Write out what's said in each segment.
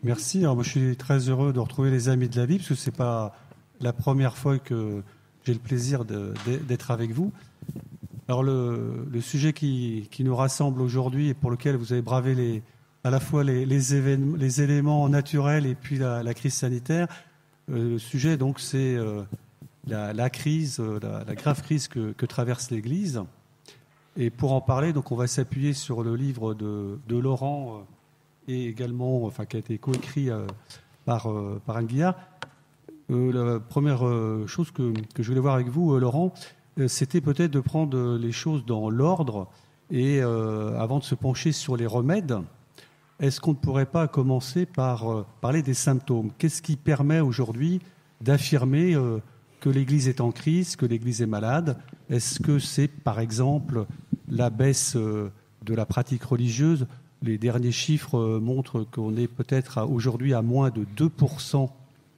Merci. Alors, moi, je suis très heureux de retrouver les Amis de la Vie, parce que c'est pas la première fois que j'ai le plaisir d'être avec vous. Alors, le sujet qui nous rassemble aujourd'hui et pour lequel vous avez bravé à la fois les éléments naturels et puis la crise sanitaire, le sujet, donc, c'est la crise, la grave crise que traverse l'Église. Et pour en parler, donc, on va s'appuyer sur le livre de Laurent et également, enfin, qui a été coécrit par Anne Guillard. La première chose que je voulais voir avec vous, Laurent, c'était peut-être de prendre les choses dans l'ordre et avant de se pencher sur les remèdes, est-ce qu'on ne pourrait pas commencer par parler des symptômes ? Qu'est-ce qui permet aujourd'hui d'affirmer que l'Église est en crise, que l'Église est malade ? Est-ce que c'est, par exemple, la baisse de la pratique religieuse ? Les derniers chiffres montrent qu'on est peut-être aujourd'hui à moins de 2%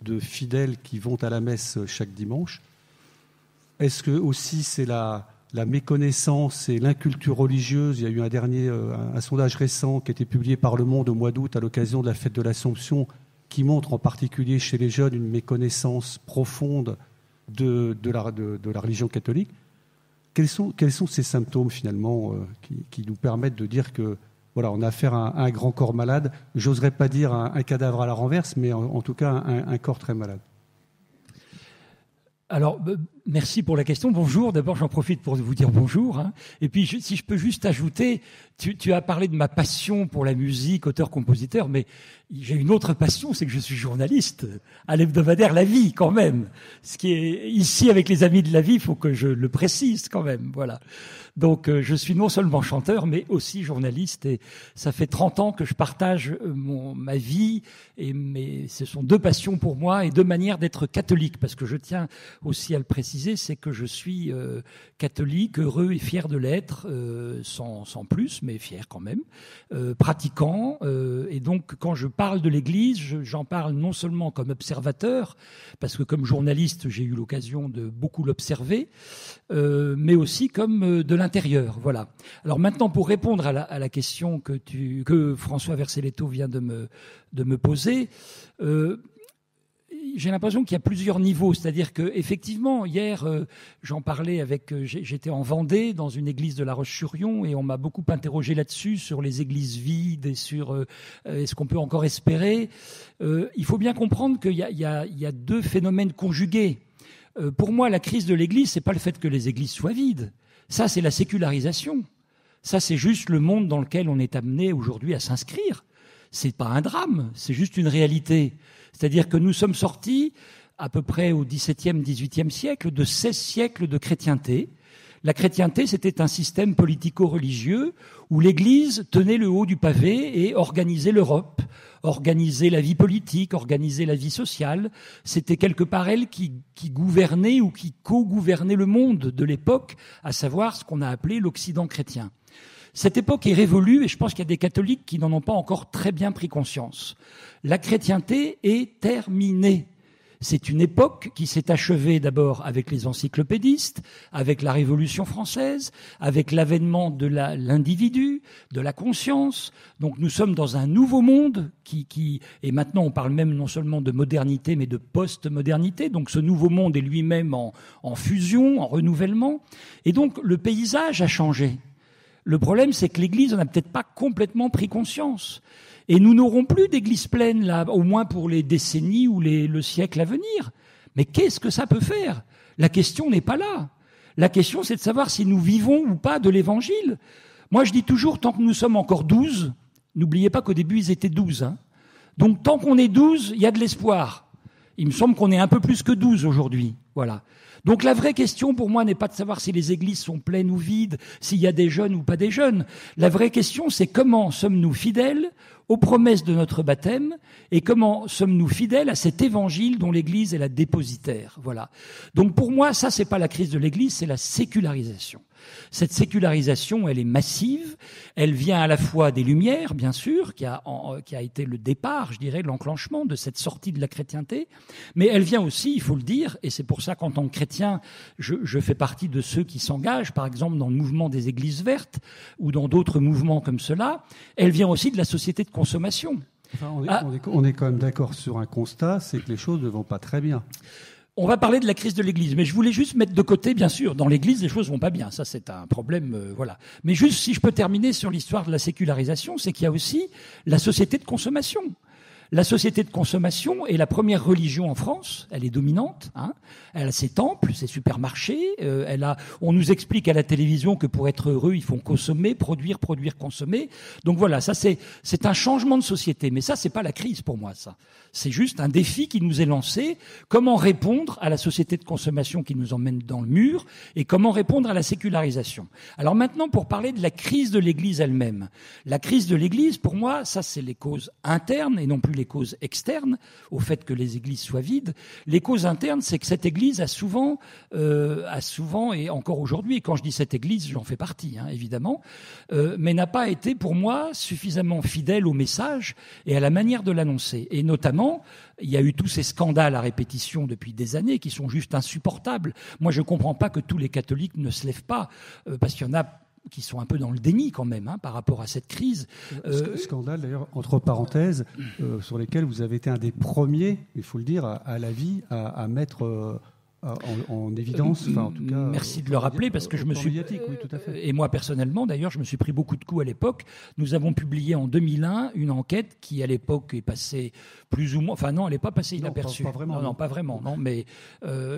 de fidèles qui vont à la messe chaque dimanche. Est-ce que aussi c'est la méconnaissance et l'inculture religieuse ? Il y a eu un sondage récent qui a été publié par Le Monde au mois d'août à l'occasion de la fête de l'Assomption qui montre en particulier chez les jeunes une méconnaissance profonde de la religion catholique. Quels sont ces symptômes finalement qui nous permettent de dire que voilà, on a affaire à un grand corps malade. J'oserais pas dire un cadavre à la renverse, mais en tout cas un corps très malade. Alors, merci pour la question. Bonjour. D'abord, j'en profite pour vous dire bonjour. Et puis, si je peux juste ajouter, tu as parlé de ma passion pour la musique, auteur-compositeur, mais j'ai une autre passion, c'est que je suis journaliste à l'hebdomadaire La Vie, quand même. Ce qui est ici, avec les Amis de la Vie, il faut que je le précise quand même. Voilà. Donc, je suis non seulement chanteur, mais aussi journaliste. Et ça fait 30 ans que je partage ma vie. Et ce sont deux passions pour moi et deux manières d'être catholique. Parce que je tiens aussi à le préciser, c'est que je suis catholique, heureux et fier de l'être, sans plus, mais fier quand même, pratiquant. Et donc, quand je parle de l'Église, j'en parle non seulement comme observateur, parce que comme journaliste, j'ai eu l'occasion de beaucoup l'observer, mais aussi comme de l'intérieur. Voilà. Alors maintenant, pour répondre à la question que François Vercelletto vient de me poser, j'ai l'impression qu'il y a plusieurs niveaux. C'est-à-dire que effectivement, hier, j'en parlais j'étais en Vendée, dans une église de La Roche-sur-Yon, et on m'a beaucoup interrogé là-dessus, sur les églises vides et sur est-ce qu'on peut encore espérer. Il faut bien comprendre qu'il y a deux phénomènes conjugués. Pour moi, la crise de l'Église, c'est pas le fait que les églises soient vides. Ça, c'est la sécularisation. Ça, c'est juste le monde dans lequel on est amené aujourd'hui à s'inscrire. C'est pas un drame, c'est juste une réalité. C'est-à-dire que nous sommes sortis, à peu près au XVIIe, XVIIIe siècle, de 16 siècles de chrétienté. La chrétienté, c'était un système politico-religieux où l'Église tenait le haut du pavé et organisait l'Europe, organisait la vie politique, organisait la vie sociale. C'était quelque part elle qui gouvernait ou qui co-gouvernait le monde de l'époque, à savoir ce qu'on a appelé l'Occident chrétien. Cette époque est révolue et je pense qu'il y a des catholiques qui n'en ont pas encore très bien pris conscience. La chrétienté est terminée. C'est une époque qui s'est achevée d'abord avec les encyclopédistes, avec la Révolution française, avec l'avènement de l'individu, de la conscience. Donc nous sommes dans un nouveau monde et maintenant on parle même non seulement de modernité mais de post-modernité. Donc ce nouveau monde est lui-même en fusion, en renouvellement. Et donc le paysage a changé. Le problème, c'est que l'Église, on n'a peut-être pas complètement pris conscience. Et nous n'aurons plus d'église pleine, là, au moins pour les décennies ou le siècle à venir. Mais qu'est-ce que ça peut faire ? La question n'est pas là. La question, c'est de savoir si nous vivons ou pas de l'Évangile. Moi, je dis toujours, tant que nous sommes encore 12, n'oubliez pas qu'au début, ils étaient 12. Donc, tant qu'on est 12, il y a de l'espoir. Il me semble qu'on est un peu plus que 12 aujourd'hui. Voilà. Donc la vraie question pour moi n'est pas de savoir si les églises sont pleines ou vides, s'il y a des jeunes ou pas des jeunes. La vraie question, c'est comment sommes-nous fidèles aux promesses de notre baptême et comment sommes-nous fidèles à cet évangile dont l'Église est la dépositaire. Voilà. Donc pour moi, ça, c'est pas la crise de l'Église, c'est la sécularisation. Cette sécularisation, elle est massive. Elle vient à la fois des Lumières, bien sûr, qui a été le départ, je dirais, l'enclenchement de cette sortie de la chrétienté. Mais elle vient aussi, il faut le dire, et c'est pour ça qu'en tant que chrétien, je fais partie de ceux qui s'engagent, par exemple, dans le mouvement des Églises vertes ou dans d'autres mouvements comme cela. Elle vient aussi de la société de consommation. Enfin, on est quand même d'accord sur un constat, c'est que les choses ne vont pas très bien. On va parler de la crise de l'Église, mais je voulais juste mettre de côté, bien sûr, dans l'Église, les choses vont pas bien. Ça, c'est un problème, voilà. Mais juste, si je peux terminer sur l'histoire de la sécularisation, c'est qu'il y a aussi la société de consommation. La société de consommation est la première religion en France. Elle est dominante. Hein. Elle a ses temples, ses supermarchés. On nous explique à la télévision que pour être heureux, il faut consommer, produire, consommer. Donc voilà, ça c'est un changement de société. Mais ça, c'est pas la crise pour moi. Ça, c'est juste un défi qui nous est lancé. Comment répondre à la société de consommation qui nous emmène dans le mur et comment répondre à la sécularisation. Alors maintenant, pour parler de la crise de l'Église elle-même, la crise de l'Église, pour moi, ça c'est les causes internes et non plus les causes externes au fait que les églises soient vides. Les causes internes, c'est que cette église a souvent et encore aujourd'hui, et quand je dis cette église, j'en fais partie, hein, évidemment, mais n'a pas été pour moi suffisamment fidèle au message et à la manière de l'annoncer. Et notamment, il y a eu tous ces scandales à répétition depuis des années qui sont juste insupportables. Moi, je ne comprends pas que tous les catholiques ne se lèvent pas, parce qu'il y en a qui sont un peu dans le déni quand même par rapport à cette crise. Scandale d'ailleurs, entre parenthèses, sur lesquels vous avez été un des premiers, il faut le dire, à la vie, à mettre en évidence. Enfin, en tout cas, merci de le rappeler parce que je me suis... Oui, tout à fait. Et moi personnellement, d'ailleurs, je me suis pris beaucoup de coups à l'époque. Nous avons publié en 2001 une enquête qui, à l'époque, est passée plus ou moins... Enfin non, elle n'est pas passée inaperçue. Pas vraiment. Non, pas vraiment, non, mais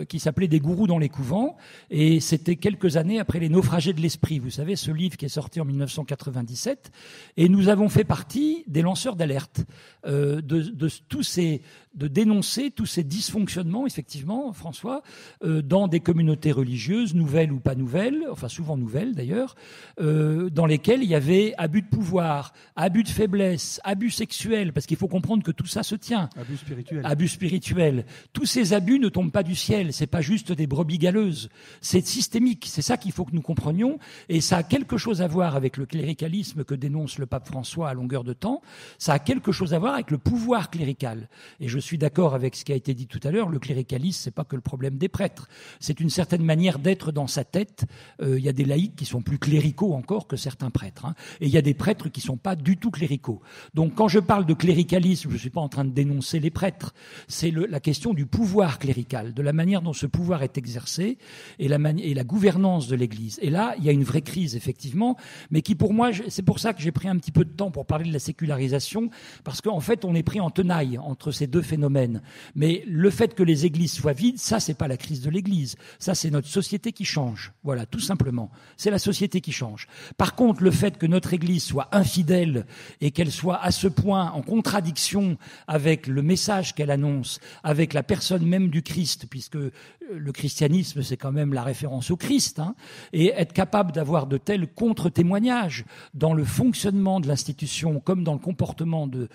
qui s'appelait « Des gourous dans les couvents ». Et c'était quelques années après Les naufragés de l'esprit. Vous savez, ce livre qui est sorti en 1997. Et nous avons fait partie des lanceurs d'alerte de dénoncer tous ces dysfonctionnements, effectivement, François, dans des communautés religieuses, nouvelles ou pas nouvelles, enfin souvent nouvelles d'ailleurs, dans lesquelles il y avait abus de pouvoir, abus de faiblesse, abus sexuels, parce qu'il faut comprendre que tout ça se tient. Abus spirituel. Abus spirituel. Tous ces abus ne tombent pas du ciel, c'est pas juste des brebis galeuses, c'est systémique, c'est ça qu'il faut que nous comprenions, et ça a quelque chose à voir avec le cléricalisme que dénonce le pape François à longueur de temps, ça a quelque chose à voir avec le pouvoir clérical. Et je suis d'accord avec ce qui a été dit tout à l'heure, le cléricalisme, c'est pas que le problème des prêtres, c'est une certaine manière d'être dans sa tête. Il y a des laïcs qui sont plus cléricaux encore que certains prêtres, hein, et il y a des prêtres qui sont pas du tout cléricaux. Donc quand je parle de cléricalisme, je suis pas en train de dénoncer les prêtres, c'est la question du pouvoir clérical, de la manière dont ce pouvoir est exercé et la gouvernance de l'Église. Et là, il y a une vraie crise, effectivement, mais qui pour moi, c'est pour ça que j'ai pris un petit peu de temps pour parler de la sécularisation, parce qu'en fait, on est pris en tenaille entre ces deux phénomènes. Mais le fait que les églises soient vides, ça, c'est pas la crise de l'Église. Ça, c'est notre société qui change. Voilà, tout simplement. C'est la société qui change. Par contre, le fait que notre Église soit infidèle et qu'elle soit à ce point en contradiction avec le message qu'elle annonce, avec la personne même du Christ, puisque le christianisme, c'est quand même la référence au Christ, hein, et être capable d'avoir de tels contre-témoignages dans le fonctionnement de l'institution comme dans le comportement de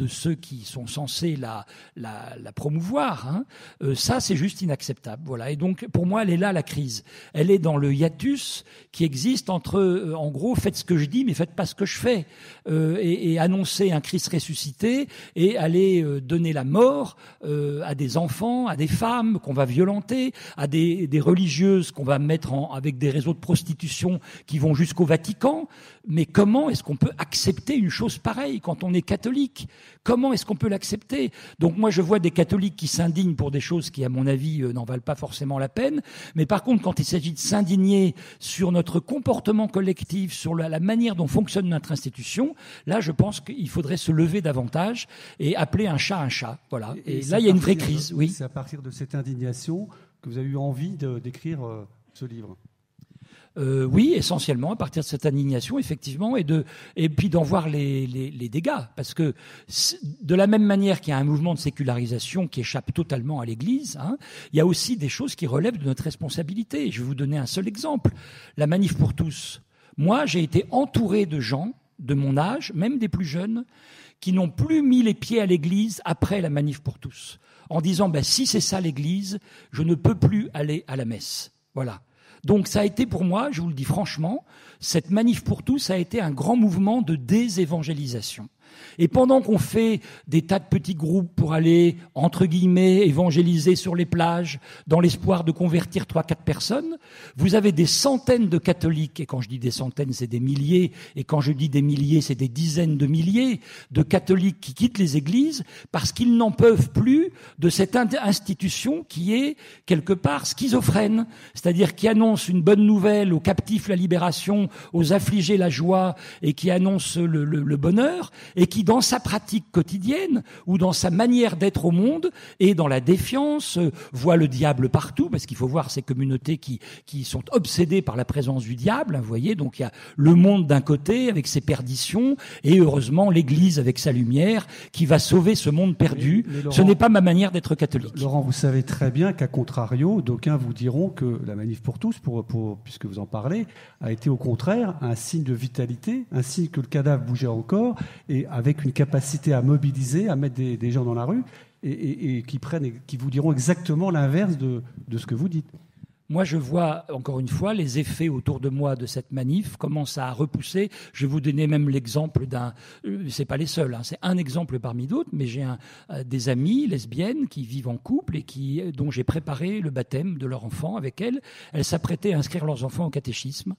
ceux qui sont censés la promouvoir, hein, ça c'est juste inacceptable. Voilà. Et donc pour moi elle est là la crise. Elle est dans le hiatus qui existe entre en gros faites ce que je dis mais faites pas ce que je fais, et annoncer un Christ ressuscité et aller donner la mort à des enfants, à des femmes qu'on va violenter, à des religieuses qu'on va mettre avec des réseaux de prostitution qui vont jusqu'au Vatican. Mais comment est-ce qu'on peut accepter une chose pareille quand on est catholique? Comment est-ce qu'on peut l'accepter? Donc moi je vois des catholiques qui s'indignent pour des choses qui à mon avis n'en valent pas forcément la peine, mais par contre quand il s'agit de s'indigner sur notre comportement collectif, sur la manière dont fonctionne notre institution, là je pense qu'il faudrait se lever davantage et appeler un chat un chat. Voilà. Et là il y a une vraie crise. Oui. C'est à partir de cette indignation que vous avez eu envie d'écrire ce livre. Oui, essentiellement à partir de cette indignation, effectivement, et puis d'en voir les dégâts, parce que de la même manière qu'il y a un mouvement de sécularisation qui échappe totalement à l'Église, hein, il y a aussi des choses qui relèvent de notre responsabilité. Je vais vous donner un seul exemple, la Manif pour tous. Moi, j'ai été entouré de gens de mon âge, même des plus jeunes, qui n'ont plus mis les pieds à l'Église après la Manif pour tous, en disant si c'est ça l'Église, je ne peux plus aller à la messe. Voilà. Donc ça a été pour moi, je vous le dis franchement, cette Manif pour tous a été un grand mouvement de désévangélisation. Et pendant qu'on fait des tas de petits groupes pour aller, entre guillemets, évangéliser sur les plages, dans l'espoir de convertir 3-4 personnes, vous avez des centaines de catholiques, et quand je dis des centaines, c'est des milliers, et quand je dis des milliers, c'est des dizaines de milliers de catholiques qui quittent les églises parce qu'ils n'en peuvent plus de cette institution qui est, quelque part, schizophrène, c'est-à-dire qui annonce une bonne nouvelle aux captifs la libération, aux affligés la joie, et qui annonce le bonheur, et qui, dans sa pratique quotidienne, ou dans sa manière d'être au monde, et dans la défiance, voit le diable partout, parce qu'il faut voir ces communautés qui sont obsédées par la présence du diable, hein, vous voyez, donc il y a le monde d'un côté, avec ses perditions, et heureusement l'Église avec sa lumière, qui va sauver ce monde perdu. Mais Laurent, ce n'est pas ma manière d'être catholique. Laurent, vous savez très bien qu'à contrario, d'aucuns vous diront que la Manif pour tous, puisque vous en parlez, a été au contraire un signe de vitalité, un signe que le cadavre bougeait encore, et avec une capacité à mobiliser, à mettre des gens dans la rue, et qui vous diront exactement l'inverse de ce que vous dites. Moi, je vois, encore une fois, les effets autour de moi de cette manif commencent à repousser. Je vais vous donner même l'exemple c'est pas les seuls, hein, c'est un exemple parmi d'autres, mais j'ai des amies lesbiennes qui vivent en couple et dont j'ai préparé le baptême de leur enfant avec elles. Elles s'apprêtaient à inscrire leurs enfants au catéchisme.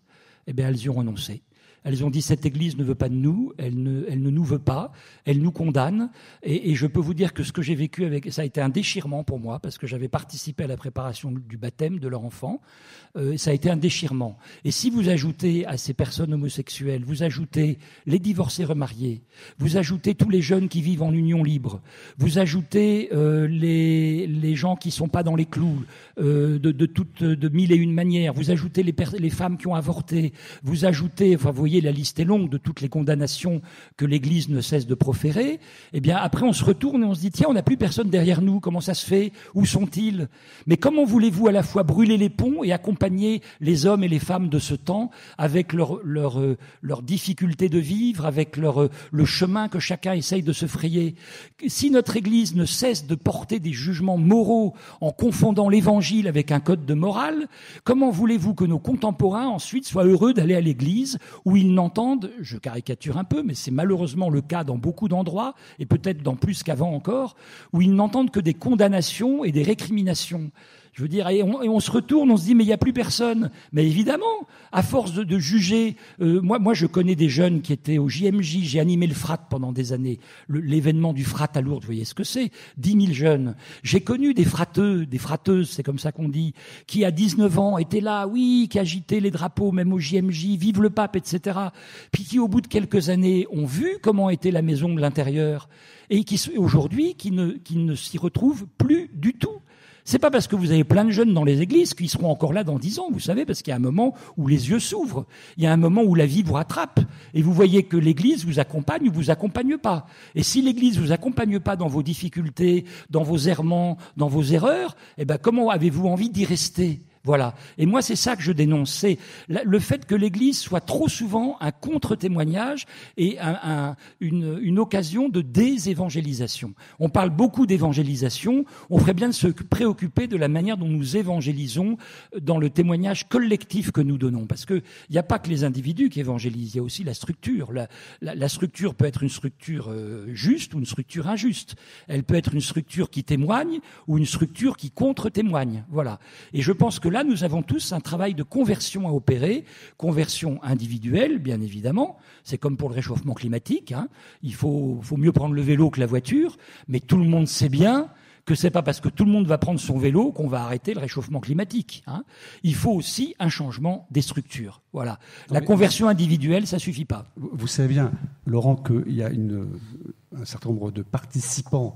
Eh bien, elles y ont renoncé. Elles ont dit cette Église ne veut pas de nous, elle ne nous veut pas, elle nous condamne. Et je peux vous dire que ce que j'ai vécu ça a été un déchirement pour moi parce que j'avais participé à la préparation du baptême de leur enfant. Ça a été un déchirement. Et si vous ajoutez à ces personnes homosexuelles, vous ajoutez les divorcés remariés, vous ajoutez tous les jeunes qui vivent en union libre, vous ajoutez les gens qui sont pas dans les clous de mille et une manières, vous ajoutez les femmes qui ont avorté, vous ajoutez, enfin vous voyez, la liste est longue de toutes les condamnations que l'Église ne cesse de proférer, eh bien après on se retourne et on se dit tiens, on n'a plus personne derrière nous, comment ça se fait, où sont-ils? Mais comment voulez-vous à la fois brûler les ponts et accompagner les hommes et les femmes de ce temps avec leur difficulté de vivre, avec le chemin que chacun essaye de se frayer? Si notre Église ne cesse de porter des jugements moraux en confondant l'Évangile avec un code de morale, comment voulez-vous que nos contemporains ensuite soient heureux d'aller à l'Église où ils n'entendent, je caricature un peu, mais c'est malheureusement le cas dans beaucoup d'endroits, et peut-être dans plus qu'avant encore, où ils n'entendent que des condamnations et des récriminations. Je veux dire, et on se retourne, on se dit, mais il n'y a plus personne. Mais évidemment, à force de juger, moi je connais des jeunes qui étaient au JMJ, j'ai animé le FRAT pendant des années, l'événement du FRAT à Lourdes, vous voyez ce que c'est, 10 000 jeunes. J'ai connu des frateux, des frateuses, c'est comme ça qu'on dit, qui à 19 ans étaient là, oui, qui agitaient les drapeaux, même au JMJ, vive le pape, etc. Puis qui, au bout de quelques années, ont vu comment était la maison de l'intérieur, et qui aujourd'hui, qui ne s'y retrouvent plus du tout. C'est pas parce que vous avez plein de jeunes dans les églises qu'ils seront encore là dans 10 ans, vous savez, parce qu'il y a un moment où les yeux s'ouvrent. Il y a un moment où la vie vous rattrape. Et vous voyez que l'église vous accompagne ou vous accompagne pas. Et si l'église vous accompagne pas dans vos difficultés, dans vos errements, dans vos erreurs, eh ben, comment avez-vous envie d'y rester? Voilà. Et moi, c'est ça que je dénonce. C'est le fait que l'Église soit trop souvent un contre-témoignage et une occasion de désévangélisation. On parle beaucoup d'évangélisation. On ferait bien de se préoccuper de la manière dont nous évangélisons dans le témoignage collectif que nous donnons. Parce que il n'y a pas que les individus qui évangélisent. Il y a aussi la structure. La structure peut être une structure juste ou une structure injuste. Elle peut être une structure qui témoigne ou une structure qui contre-témoigne. Voilà. Et je pense que là, nous avons tous un travail de conversion à opérer, conversion individuelle, bien évidemment. C'est comme pour le réchauffement climatique, hein. Il faut mieux prendre le vélo que la voiture, mais tout le monde sait bien que c'est pas parce que tout le monde va prendre son vélo qu'on va arrêter le réchauffement climatique, hein. Il faut aussi un changement des structures. Voilà. La conversion individuelle, ça suffit pas. Vous savez bien, Laurent, qu'il y a un certain nombre de participants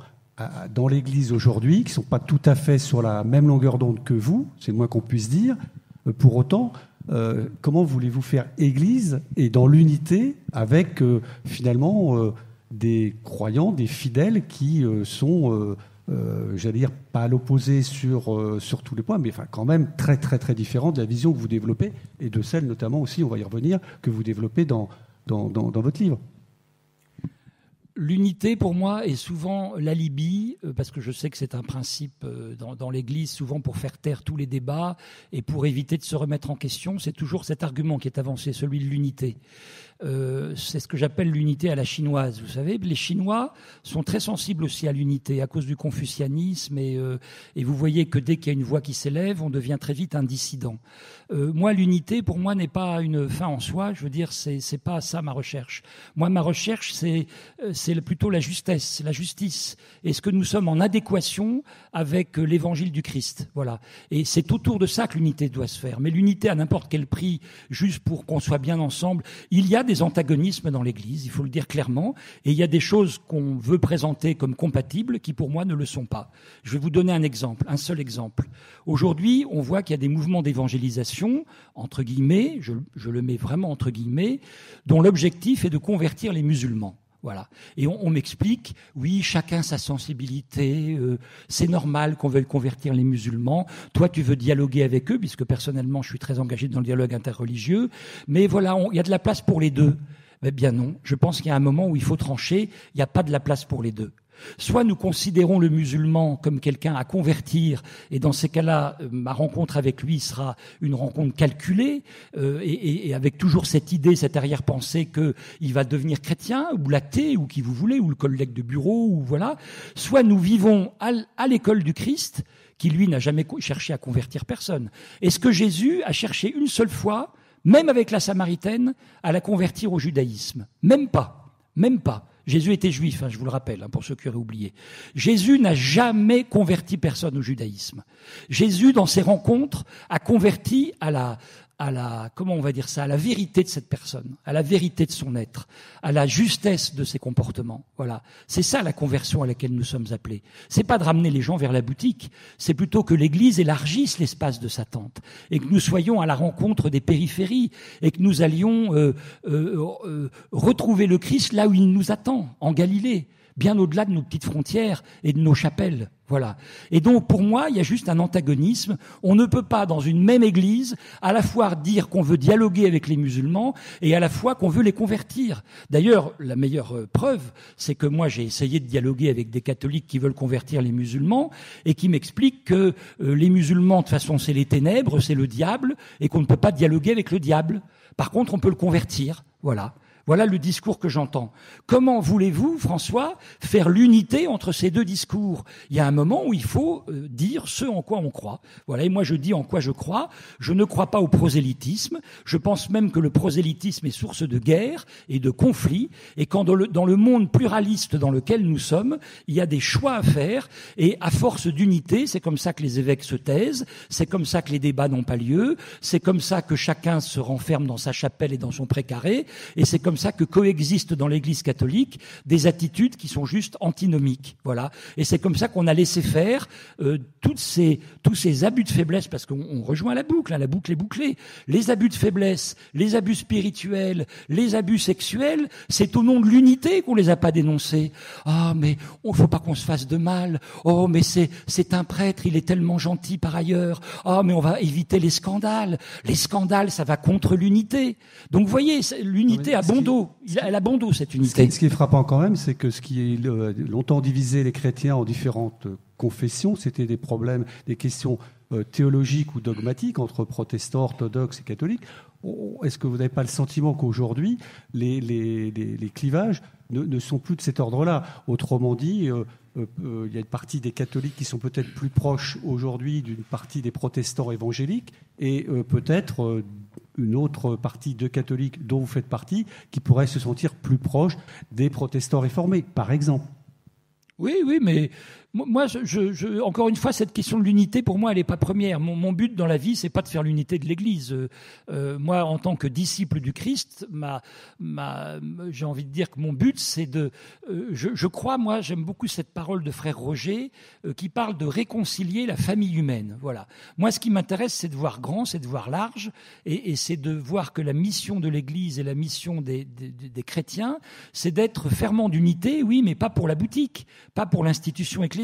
dans l'Église aujourd'hui, qui ne sont pas tout à fait sur la même longueur d'onde que vous, c'est le moins qu'on puisse dire. Pour autant, comment voulez-vous faire Église et dans l'unité avec finalement des croyants, des fidèles qui sont, j'allais dire, pas à l'opposé sur tous les points, mais enfin quand même très très très différents de la vision que vous développez et de celle notamment aussi, on va y revenir, que vous développez dans votre livre. L'unité, pour moi, est souvent l'alibi, parce que je sais que c'est un principe dans l'Église, souvent pour faire taire tous les débats et pour éviter de se remettre en question. C'est toujours cet argument qui est avancé, celui de l'unité. c'est ce que j'appelle l'unité à la chinoise. Vous savez, les Chinois sont très sensibles aussi à l'unité à cause du confucianisme et vous voyez que dès qu'il y a une voix qui s'élève, on devient très vite un dissident. Moi, l'unité, pour moi, n'est pas une fin en soi. Je veux dire, c'est pas ça ma recherche. Moi, ma recherche, c'est plutôt la justesse, c'est la justice. Est-ce que nous sommes en adéquation avec l'évangile du Christ? Voilà. Et c'est autour de ça que l'unité doit se faire. Mais l'unité à n'importe quel prix, juste pour qu'on soit bien ensemble, il y a des antagonismes dans l'Église, il faut le dire clairement, et il y a des choses qu'on veut présenter comme compatibles qui, pour moi, ne le sont pas. Je vais vous donner un exemple, un seul exemple. Aujourd'hui, on voit qu'il y a des mouvements d'évangélisation, entre guillemets, je le mets vraiment entre guillemets, dont l'objectif est de convertir les musulmans. Voilà. Et on m'explique, oui, chacun sa sensibilité, c'est normal qu'on veuille convertir les musulmans. Toi, tu veux dialoguer avec eux, puisque personnellement, je suis très engagé dans le dialogue interreligieux. Mais voilà, il y a de la place pour les deux. Eh bien non, je pense qu'il y a un moment où il faut trancher, il n'y a pas de la place pour les deux. Soit nous considérons le musulman comme quelqu'un à convertir, et dans ces cas-là, ma rencontre avec lui sera une rencontre calculée, et avec toujours cette idée, cette arrière-pensée qu'il va devenir chrétien, ou l'athée, ou qui vous voulez, ou le collègue de bureau, ou voilà. Soit nous vivons à l'école du Christ, qui lui n'a jamais cherché à convertir personne. Est-ce que Jésus a cherché une seule fois, même avec la Samaritaine, à la convertir au judaïsme? Même pas. Même pas. Jésus était juif, je vous le rappelle, pour ceux qui auraient oublié. Jésus n'a jamais converti personne au judaïsme. Jésus, dans ses rencontres, a converti à la comment on va dire ça, à la vérité de cette personne, à la vérité de son être, à la justesse de ses comportements. Voilà. C'est ça la conversion à laquelle nous sommes appelés. C'est pas de ramener les gens vers la boutique, c'est plutôt que l'Église élargisse l'espace de sa tente et que nous soyons à la rencontre des périphéries et que nous allions retrouver le Christ là où il nous attend, en Galilée, bien au-delà de nos petites frontières et de nos chapelles. Voilà. Et donc, pour moi, il y a juste un antagonisme. On ne peut pas, dans une même église, à la fois dire qu'on veut dialoguer avec les musulmans et à la fois qu'on veut les convertir. D'ailleurs, la meilleure preuve, c'est que moi, j'ai essayé de dialoguer avec des catholiques qui veulent convertir les musulmans et qui m'expliquent que les musulmans, de toute façon, c'est les ténèbres, c'est le diable, et qu'on ne peut pas dialoguer avec le diable. Par contre, on peut le convertir. Voilà. Voilà le discours que j'entends. Comment voulez-vous, François, faire l'unité entre ces deux discours? Il y a un moment où il faut dire ce en quoi on croit. Voilà, et moi je dis en quoi je crois. Je ne crois pas au prosélytisme. Je pense même que le prosélytisme est source de guerre et de conflits. Et quand dans le monde pluraliste dans lequel nous sommes, il y a des choix à faire. Et à force d'unité, c'est comme ça que les évêques se taisent. C'est comme ça que les débats n'ont pas lieu. C'est comme ça que chacun se renferme dans sa chapelle et dans son précaré. Et c'est comme ça que coexistent dans l'Église catholique des attitudes qui sont juste antinomiques. Voilà. Et c'est comme ça qu'on a laissé faire tous ces abus de faiblesse, parce qu'on rejoint la boucle est bouclée. Les abus de faiblesse, les abus spirituels, les abus sexuels, c'est au nom de l'unité qu'on les a pas dénoncés. Ah, mais il faut pas qu'on se fasse de mal. Oh, mais c'est un prêtre, il est tellement gentil par ailleurs. Ah, mais on va éviter les scandales. Les scandales, ça va contre l'unité. Donc, vous voyez, l'unité a bon dos. Elle a bon dos, cette unité. Ce qui est frappant quand même, c'est que ce qui a longtemps divisé les chrétiens en différentes confessions, c'était des problèmes, des questions théologiques ou dogmatiques entre protestants, orthodoxes et catholiques. Est-ce que vous n'avez pas le sentiment qu'aujourd'hui, les clivages ne sont plus de cet ordre-là? Autrement dit, il y a une partie des catholiques qui sont peut-être plus proches aujourd'hui d'une partie des protestants évangéliques et peut-être une autre partie de catholiques dont vous faites partie qui pourrait se sentir plus proche des protestants réformés, par exemple. Oui, mais moi, encore une fois, cette question de l'unité, pour moi, elle n'est pas première. Mon but dans la vie, c'est pas de faire l'unité de l'Église. Moi, en tant que disciple du Christ, j'ai envie de dire que mon but, c'est je crois, moi, j'aime beaucoup cette parole de frère Roger, qui parle de réconcilier la famille humaine. Voilà. Moi, ce qui m'intéresse, c'est de voir grand, c'est de voir large, et c'est de voir que la mission de l'Église et la mission des chrétiens, c'est d'être ferment d'unité, oui, mais pas pour la boutique, pas pour l'institution ecclésiale,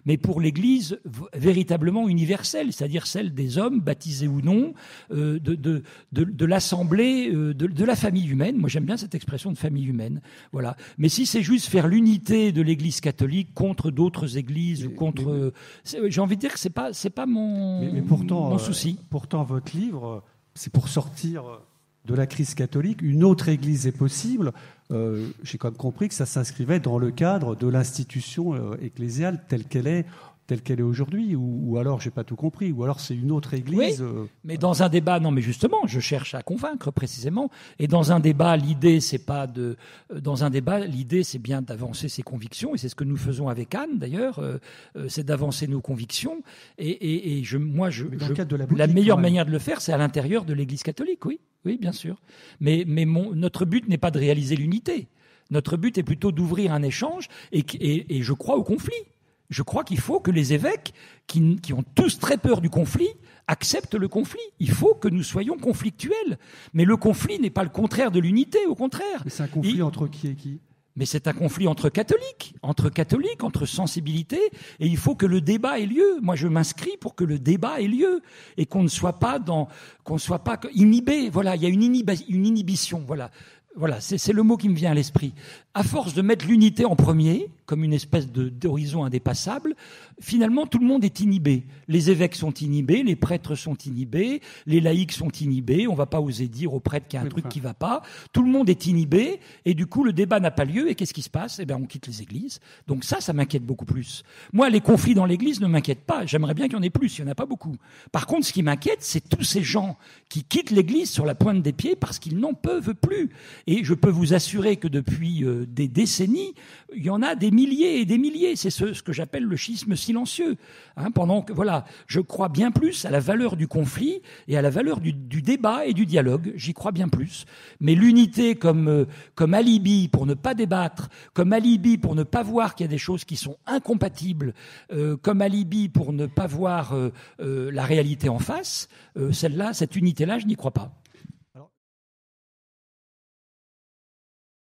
mais pour l'Église véritablement universelle, c'est-à-dire celle des hommes, baptisés ou non, de l'assemblée, de la famille humaine. Moi, j'aime bien cette expression de famille humaine. Voilà. Mais si c'est juste faire l'unité de l'Église catholique contre d'autres églises ou contre, j'ai envie de dire que c'est pas mon souci. Pourtant, votre livre, c'est pour sortir de la crise catholique, une autre Église est possible. J'ai quand même compris que ça s'inscrivait dans le cadre de l'institution ecclésiale telle qu'elle est aujourd'hui, ou alors j'ai pas tout compris, ou alors c'est une autre Église. Oui, mais dans un débat, non, mais justement, je cherche à convaincre précisément. Et dans un débat, l'idée c'est bien d'avancer ses convictions, et c'est ce que nous faisons avec Anne d'ailleurs, c'est d'avancer nos convictions. Et la meilleure manière de le faire, c'est à l'intérieur de l'Église catholique, oui, bien sûr. Mais notre but n'est pas de réaliser l'unité. Notre but est plutôt d'ouvrir un échange, et je crois au conflit. Je crois qu'il faut que les évêques, qui ont tous très peur du conflit, acceptent le conflit. Il faut que nous soyons conflictuels. Mais le conflit n'est pas le contraire de l'unité, au contraire. Mais c'est un conflit entre qui et qui ? Mais c'est un conflit entre catholiques, entre sensibilités, et il faut que le débat ait lieu. Moi, je m'inscris pour que le débat ait lieu, et qu'on ne soit pas inhibé. Voilà, il y a une inhibition, voilà. Voilà, c'est le mot qui me vient à l'esprit. À force de mettre l'unité en premier, comme une espèce d'horizon indépassable, finalement, tout le monde est inhibé. Les évêques sont inhibés, les prêtres sont inhibés, les laïcs sont inhibés. On ne va pas oser dire aux prêtres qu'il y a un truc qui ne va pas. Tout le monde est inhibé, et du coup, le débat n'a pas lieu. Et qu'est-ce qui se passe ? Eh bien, on quitte les églises. Donc ça m'inquiète beaucoup plus. Moi, les conflits dans l'église ne m'inquiètent pas. J'aimerais bien qu'il y en ait plus. Il n'y en a pas beaucoup. Par contre, ce qui m'inquiète, c'est tous ces gens qui quittent l'église sur la pointe des pieds parce qu'ils n'en peuvent plus. Et je peux vous assurer que depuis des décennies, il y en a des milliers et des milliers. C'est ce que j'appelle le schisme silencieux. Je crois bien plus à la valeur du conflit et à la valeur du débat et du dialogue. J'y crois bien plus. Mais l'unité comme alibi pour ne pas débattre, comme alibi pour ne pas voir qu'il y a des choses qui sont incompatibles, comme alibi pour ne pas voir la réalité en face, cette unité-là, je n'y crois pas.